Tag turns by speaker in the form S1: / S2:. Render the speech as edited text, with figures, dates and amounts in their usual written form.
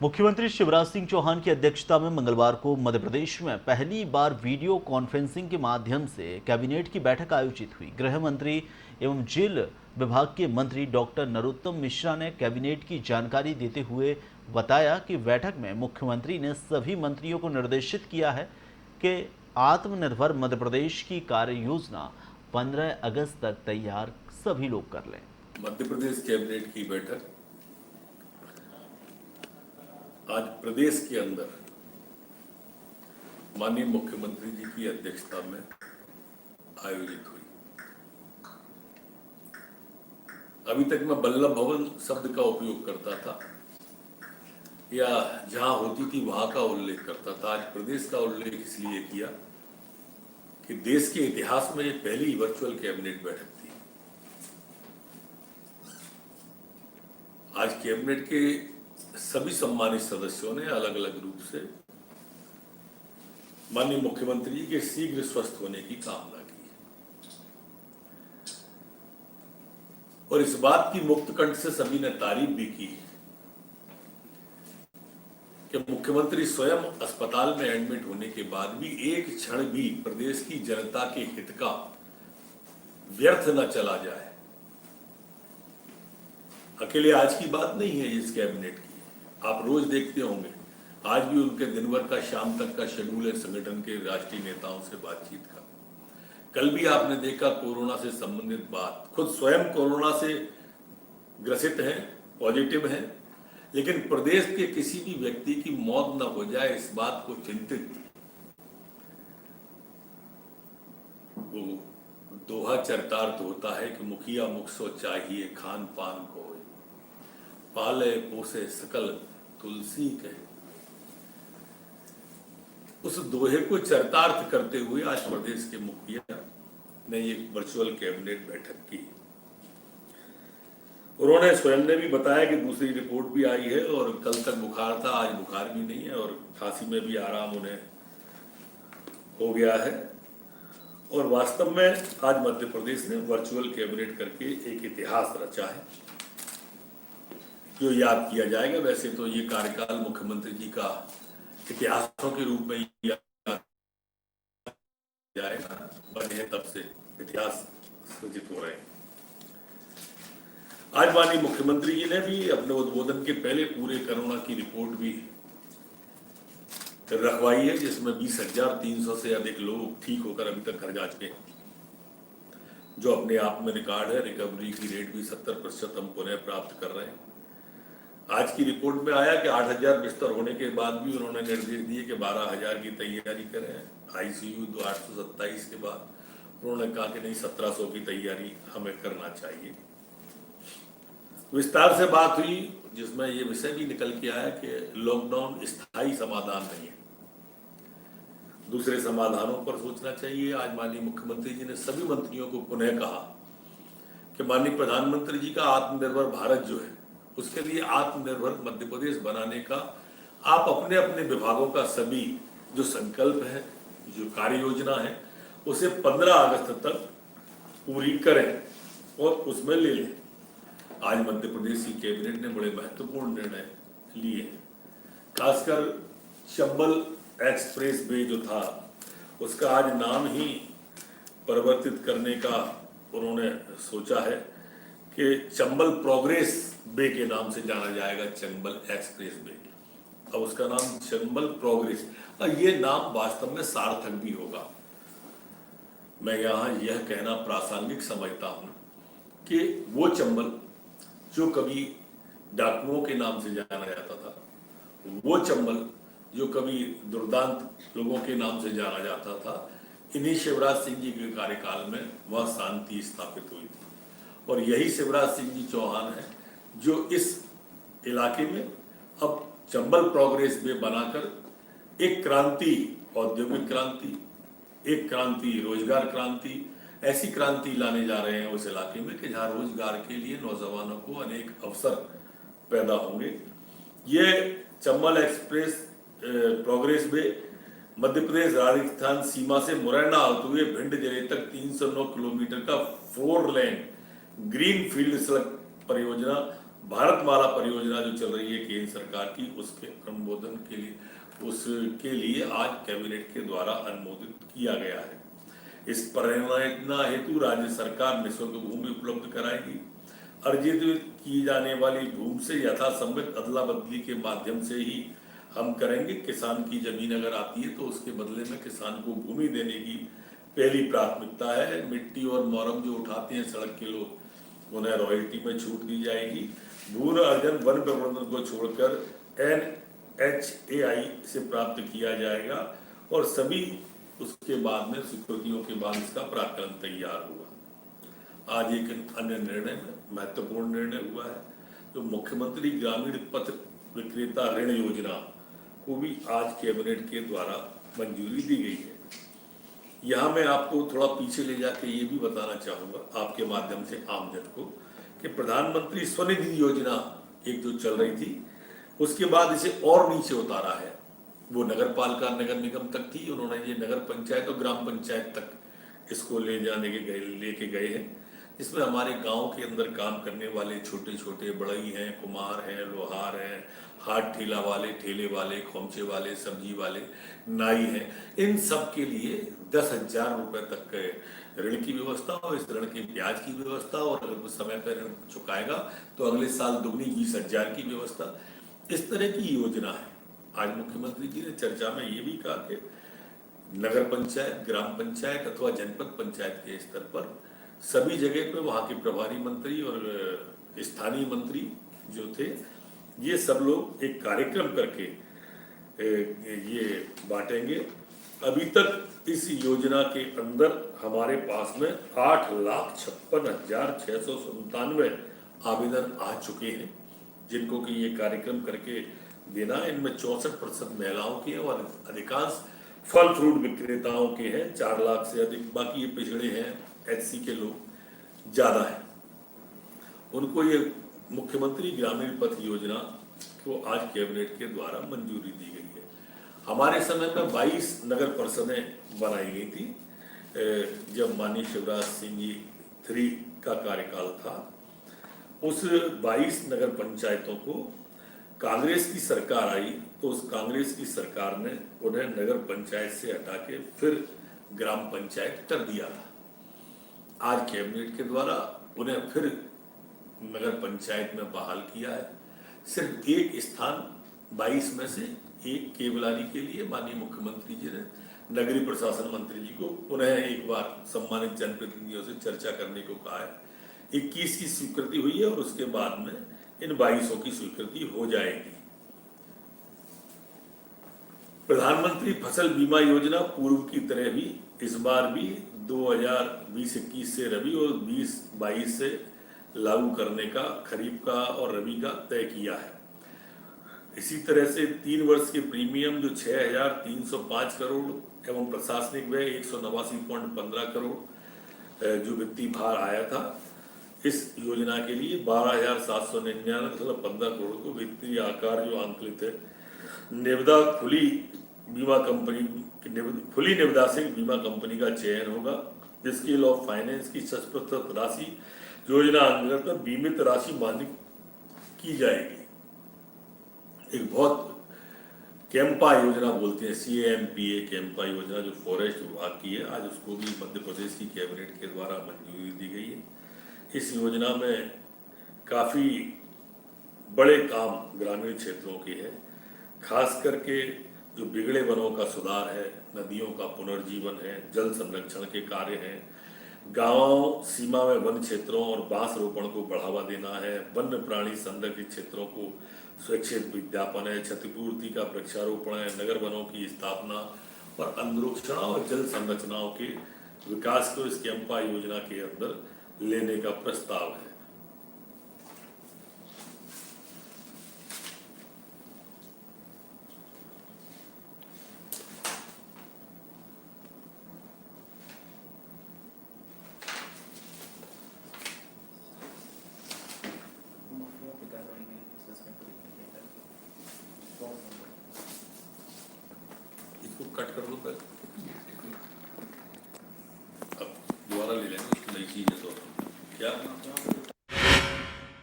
S1: मुख्यमंत्री शिवराज सिंह चौहान की अध्यक्षता में मंगलवार को मध्य प्रदेश में पहली बार वीडियो कॉन्फ्रेंसिंग के माध्यम से कैबिनेट की बैठक आयोजित हुई। गृह मंत्री एवं जेल विभाग के मंत्री डॉक्टर नरोत्तम मिश्रा ने कैबिनेट की जानकारी देते हुए बताया कि बैठक में मुख्यमंत्री ने सभी मंत्रियों को निर्देशित किया है कि आत्मनिर्भर मध्य प्रदेश की कार्य योजना 15 अगस्त तक तैयार सभी लोग कर लें।
S2: मध्य प्रदेश कैबिनेट की बैठक आज प्रदेश के अंदर माननीय मुख्यमंत्री जी की अध्यक्षता में आयोजित हुई। अभी तक मैं वल्लभ भवन शब्द का उपयोग करता था या जहां होती थी वहां का उल्लेख करता था। आज प्रदेश का उल्लेख इसलिए किया कि देश के इतिहास में ये पहली वर्चुअल कैबिनेट बैठक थी। आज कैबिनेट के सभी सम्मानित सदस्यों ने अलग अलग रूप से माननीय मुख्यमंत्री जी के शीघ्र स्वस्थ होने की कामना की और इस बात की मुक्त कंठ से सभी ने तारीफ भी की कि मुख्यमंत्री स्वयं अस्पताल में एडमिट होने के बाद भी एक क्षण भी प्रदेश की जनता के हित का व्यर्थ न चला जाए। अकेले आज की बात नहीं है इस कैबिनेट की, आप रोज देखते होंगे। आज भी उनके दिन भर का शाम तक का शेड्यूल है संगठन के राष्ट्रीय नेताओं से बातचीत का। कल भी आपने देखा कोरोना से संबंधित बात, खुद स्वयं कोरोना से ग्रसित हैं, पॉजिटिव हैं, लेकिन प्रदेश के किसी भी व्यक्ति की मौत न हो जाए इस बात को चिंतित वो दोहा चरितार्थ होता है कि मुखिया मुख सो चाहिए खान पान को पाले पोसे सकल तुलसी के। उस दोहे को चरितार्थ करते हुए आज प्रदेश के मुखिया ने एक वर्चुअल कैबिनेट बैठक की। उन्होंने स्वयं ने भी बताया कि दूसरी रिपोर्ट भी आई है और कल तक बुखार था, आज बुखार भी नहीं है और खांसी में भी आराम उन्हें हो गया है। और वास्तव में आज मध्य प्रदेश ने वर्चुअल कैबिनेट करके एक इतिहास रचा है जो याद किया जाएगा। वैसे तो ये कार्यकाल मुख्यमंत्री जी का इतिहासों के रूप में याद जाएगा, बने हैं तब से इतिहास सूचित हो रहे हैं। आज माननीय मुख्यमंत्री जी ने भी अपने उद्बोधन के पहले पूरे कोरोना की रिपोर्ट भी रखवाई है, जिसमें 20,300 से अधिक लोग ठीक होकर अभी तक घर जा चुके हैं, जो अपने आप में रिकॉर्ड है। रिकवरी की रेट भी 70% हम पुनः प्राप्त कर रहे हैं। आज की रिपोर्ट में आया कि 8,000 बिस्तर होने के बाद भी उन्होंने निर्देश दिए कि 12,000 की तैयारी करें। आईसीयू 827 के बाद उन्होंने कहा कि नहीं 1,700 की तैयारी हमें करना चाहिए। विस्तार से बात हुई जिसमें यह विषय भी निकल के आया कि लॉकडाउन स्थायी समाधान नहीं है, दूसरे समाधानों पर सोचना चाहिए। आज माननीय मुख्यमंत्री जी ने सभी मंत्रियों को पुनः कहा कि माननीय प्रधानमंत्री जी का आत्मनिर्भर भारत जो है उसके लिए आत्मनिर्भर मध्य प्रदेश बनाने का आप अपने अपने विभागों का सभी जो संकल्प है, जो कार्य योजना है, उसे 15 अगस्त तक पूरी करें और उसमें ले लें। आज मध्य प्रदेश की कैबिनेट ने बड़े महत्वपूर्ण निर्णय लिए, खासकर चंबल एक्सप्रेस वे जो था उसका आज नाम ही परिवर्तित करने का उन्होंने सोचा है कि चंबल प्रोग्रेस वे के नाम से जाना जाएगा, चंबल एक्सप्रेस वे। अब उसका नाम चंबल प्रोग्रेस, और ये नाम वास्तव में सार्थक भी होगा। मैं यहाँ यह कहना प्रासंगिक समझता हूँ कि वो चंबल जो कभी डाकुओं के नाम से जाना जाता था, वो चंबल जो कभी दुर्दांत लोगों के नाम से जाना जाता था, इन्हीं शिवराज सिंह जी के कार्यकाल में वह शांति स्थापित हुई थी। और यही शिवराज सिंह जी चौहान है जो इस इलाके में अब चंबल प्रोग्रेस वे बनाकर एक क्रांति, औद्योगिक क्रांति, एक क्रांति रोजगार क्रांति, ऐसी क्रांति लाने जा रहे हैं उस इलाके में कि जहां रोजगार के लिए नौजवानों को अनेक अवसर पैदा होंगे। ये Chambal express progress way Madhya Pradesh Rajasthan सीमा से मुरैना होते हुए भिंड जिले तक 309 किलोमीटर का 4 लेन ग्रीन फील्ड सड़क परियोजना भारतमाला परियोजना जो चल रही है केंद्र सरकार की, उसके अनुमोदन के लिए आज कैबिनेट के द्वारा अनुमोदित किया गया है। इस परियोजना हेतु राज्य सरकार निःशुल्क भूमि उपलब्ध कराएगी। अर्जित की जाने वाली भूमि से यथासंभव अदला बदली के माध्यम से ही हम करेंगे। किसान की जमीन अगर आती है तो उसके बदले में किसान को भूमि देने की पहली प्राथमिकता है। मिट्टी और मोरम जो उठाते हैं सड़क के लोग, उन्हें रॉयल्टी में छूट दी जाएगी। भू अर्जन वन प्रबंधन को छोड़कर NHAI से प्राप्त किया जाएगा और सभी उसके बाद में स्वीकृतियों के बाद इसका प्राकलन तैयार हुआ। आज एक अन्य निर्णय में महत्वपूर्ण निर्णय हुआ है, जो मुख्यमंत्री ग्रामीण पथ विक्रेता ऋण योजना को भी आज कैबिनेट के द्वारा मंजूरी दी गई है। यहाँ मैं आपको थोड़ा पीछे ले जाके ये भी बताना चाहूँगा आपके माध्यम से आमजन को कि प्रधानमंत्री स्वनिधि योजना एक जो चल रही थी, उसके बाद इसे और नीचे उतारा है। वो नगर पालिका नगर निगम तक थी, उन्होंने ये नगर पंचायत और ग्राम पंचायत तक इसको लेके गए हैं, जिसमें हमारे गांव के अंदर काम करने वाले छोटे छोटे बढ़ई हैं, कुम्हार हैं, लोहार हैं, हाथ ठेला वाले, ठेले वाले, खोमचे वाले, सब्जी वाले, नाई हैं, इन सब के लिए 10,000 रुपए तक के ऋण की व्यवस्था और इस ऋण के ब्याज की व्यवस्था, और अगर वो समय पर ऋण चुकाएगा तो अगले साल दुगनी 20,000 की व्यवस्था। इस तरह की योजना है। आज मुख्यमंत्री जी ने चर्चा में ये भी कहा कि नगर पंचायत, ग्राम पंचायत अथवा जनपद पंचायत के स्तर पर सभी जगह पे वहाँ के प्रभारी मंत्री और स्थानीय मंत्री जो थे, ये सब लोग एक कार्यक्रम करके ये बांटेंगे। अभी तक इस योजना के अंदर हमारे पास में 8,56,697 आवेदन आ चुके हैं, जिनको कि ये कार्यक्रम करके देना। इनमें 64% महिलाओं के और अधिकांश फल फ्रूट विक्रेताओं के हैं, 4 लाख से अधिक। बाकी ये पिछड़े हैं, HC के लोग ज़्यादा हैं। उनको ये मुख्यमंत्री ग्रामीण पथ योजना को आज कैबिनेट के द्वारा मंजूरी दी गई है। हमारे समय में 22 नगर परिषदें बनाई गई थी जब माननीय शिवराज सिंह जी 3 का कार्यकाल था। उस 22 नगर पंचायतों को कांग्रेस की सरकार आई तो उस कांग्रेस की सरकार ने उन्हें नगर पंचायत से हटा के फिर ग्राम पंचायत कर दिया था। आज कैबिनेट के द्वारा उन्हें फिर नगर पंचायत में बहाल किया है। सिर्फ एक स्थान 22 में से एक केवलारी के लिए माननीय मुख्यमंत्री जी ने नगरीय प्रशासन मंत्री जी को उन्हें एक बार सम्मानित जनप्रतिनिधियों से चर्चा करने को कहा है। 21 की स्वीकृति हुई है और उसके बाद में इन 22 की स्वीकृति हो जाएगी। प्रधानमंत्री फसल बीमा योजना पूर्व की तरह भी इस बार भी 2020-21 से रबी और 20-22 से लागू करने का खरीफ का और रबी का तय किया है। इसी तरह से 3 वर्ष के प्रीमियम जो 6,305 करोड़ एवं प्रशासनिक व्यय 189.15 करोड़ जो वित्तीय भार आया था, इस योजना के लिए 12,799.15 करोड़ को वित्तीय आकार जो आंकलित है। निविदा खुली निविदा से बीमा कंपनी का चयन होगा। स्केल ऑफ फाइनेंस की 60% राशि योजना अंतर्गत बीमित राशि मान्य की जाएगी। एक बहुत कैंपा योजना बोलते हैं, CAMPA कैंपा योजना जो फॉरेस्ट विभाग की है, आज उसको भी मध्य प्रदेश की कैबिनेट के द्वारा मंजूरी दी गई है। इस योजना में काफ़ी बड़े काम ग्रामीण क्षेत्रों के हैं, खास करके जो बिगड़े वनों का सुधार है, नदियों का पुनर्जीवन है, जल संरक्षण के कार्य हैं, गांव सीमा में वन क्षेत्रों और बांस रोपण को बढ़ावा देना है, वन्य प्राणी संरक्षित क्षेत्रों को स्वैच्छिक विज्ञापन है, क्षतिपूर्ति का वृक्षारोपण है, नगर वनों की स्थापना और अनुरूक्षणा और जल संरचनाओं के विकास को इस कैंपा योजना के अंदर लेने का प्रस्ताव है। इसको कट कर दो पहले, अब दोबारा ले लेंगे, उसकी नई चीज है तो क्या